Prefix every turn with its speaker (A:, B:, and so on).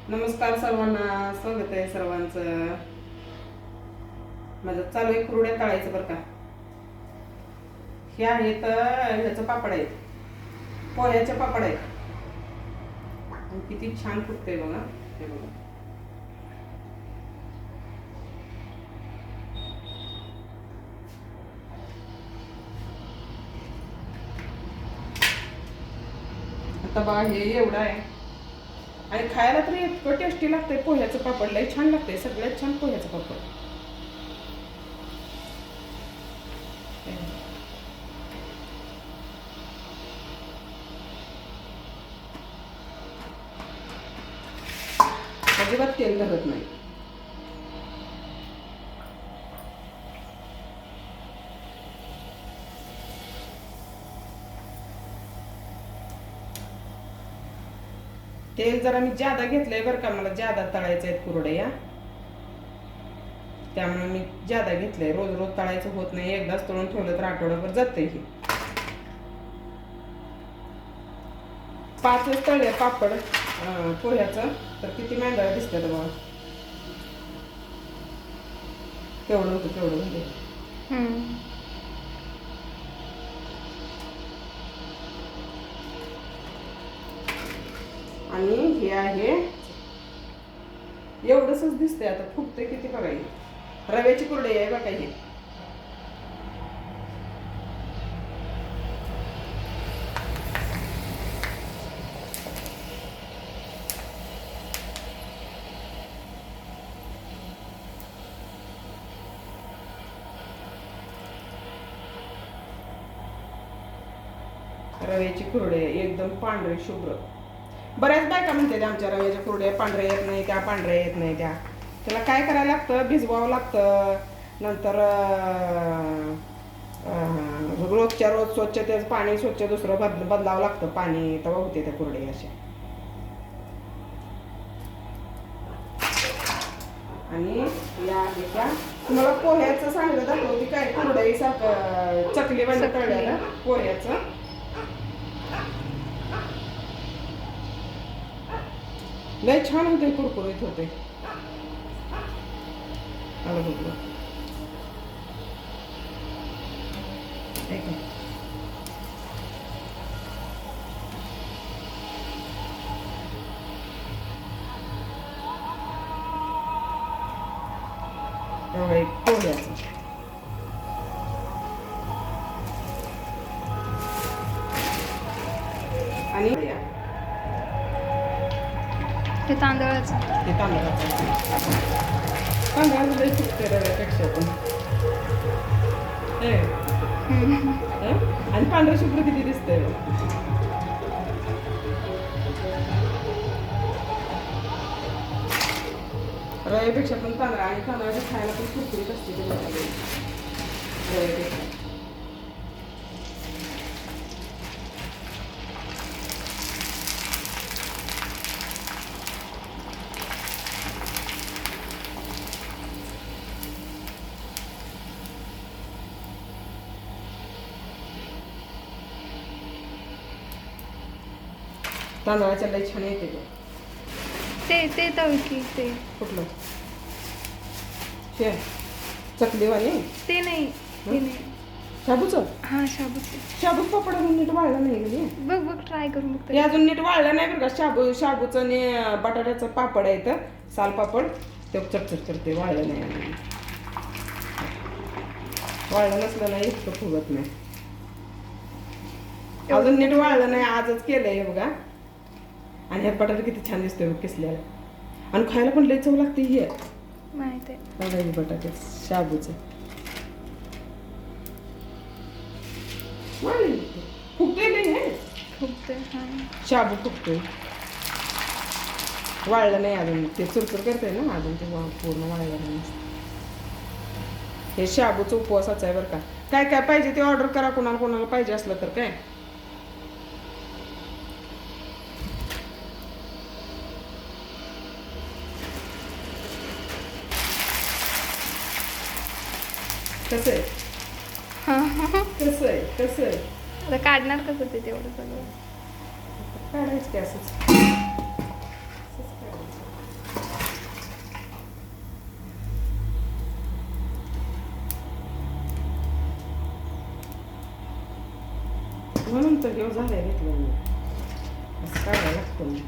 A: नमस्कार सर्वांना, स्वागत आहे सर्वांचं. माझं चालू आहे कुरड्या तळायचं बरं का. हे आहेत ह्याचं पापड आहेत, पोह्याचे पापड आहेत. आणि किती छान फुटतंय बघा. हे बघा, आता बघा हे एवढं आहे आणि खायला तरी इतकं टेस्टी लागतंय. पोह्याचं पापड लय छान लागतंय, सगळ्यात छान पोह्याचं पापड. अजिबात तेल धरत नाही. तेल जरा मी ज्यादा घेतलंय बरं का, मला ज्यादा तळायचं आहेत कुरड्या, त्यामुळे मी ज्यादा घेतलंय. रोज रोज तळायचं होत नाही, एकदाच तळून ठेवलं तर आठवड्याभर जातंय. हे 5 तळले पापड पोह्याचं, तर किती मेंढ्या दिसतात बघा. केवढं होतं केवढं म्हणजे. आणि हे आहे एवढंच दिसतंय. आता फुगतंय किती बघा. हे रव्याची कुरडई आहे बघा. हे रव्याची कुरडई एकदम पांढरी शुभ्र. बऱ्याच बायका म्हणते आमच्या रव्याच्या कुरड्या पांढऱ्या येत नाही, त्या पांढऱ्या येत नाही. त्याला काय करायला लागतं, भिजवावं लागतं. नंतर रोजच्या रोज स्वच्छ त्याचं पाणी स्वच्छ दुसरं बदलावं लागतं पाणी, तेव्हा होते त्या कुरड्या अशा. आणि या त्या तुम्हाला पोह्याचं सांगितलं दाखवते काय, कुरडई सारखं चकली म्हणजे तळलेलं पोह्याचं. लय छान होते, कुरकुरीत होते. आलं बघ पोह्याचं. आणि
B: हे तांदळाचं
A: तांदळाचं लई फुटते रव्यापेक्षा पण. आणि पांढरं शुभ्र किती दिसतंय. रव्यापेक्षा पण तांदळा, आणि तांदळाच्या खायला पण कुरकुरीत असते ते रव्यापेक्षा. तांदळाच्या लई छान येते
B: ते तळ की ते
A: कुठलं शे चकलीवाली.
B: ते नाही, हे नाही.
A: शाबूचं.
B: हा, शाबूचे.
A: शाबूच पापड अजून नीट वाळलं नाही गेली.
B: बघ ट्राय करून
A: ते
B: बघते.
A: अजून नीट वाळलं नाही बरं का. शाबूचं आणि बटाट्याचं पापड आहे तर साल पापड, ते चटचट करते. वाळलं नाही अजून. वाळलं नसलं नाही इतकं फुगत नाही. अजून नीट वाळलं नाही, आजच केलंय बघा. आणि ह्यात बटाटा किती छान दिसतोय किसल्याला, आणि खायला पण लई चव लागते. हे
B: माहित आहे
A: बघा बटाटे शाबूचं फुगतोय नाही. हे
B: फुगते.
A: शाबू फुगतोय, वाळलं नाही अजून. ते चुरचुर करते ना अजून, ते पूर्ण वाळलं नाही. हे शाबूचं उपवासाचं आहे बरं का. काय काय पाहिजे ते ऑर्डर करा, कोणाला पाहिजे असलं तर. काय कसं आहे, कसं आहे
B: आता काढणार कसं ते तेवढं सगळं.
A: काढायचं की असंच. म्हणून तर घेऊ झालंय घेतलं मी असं काढायला लागतं मी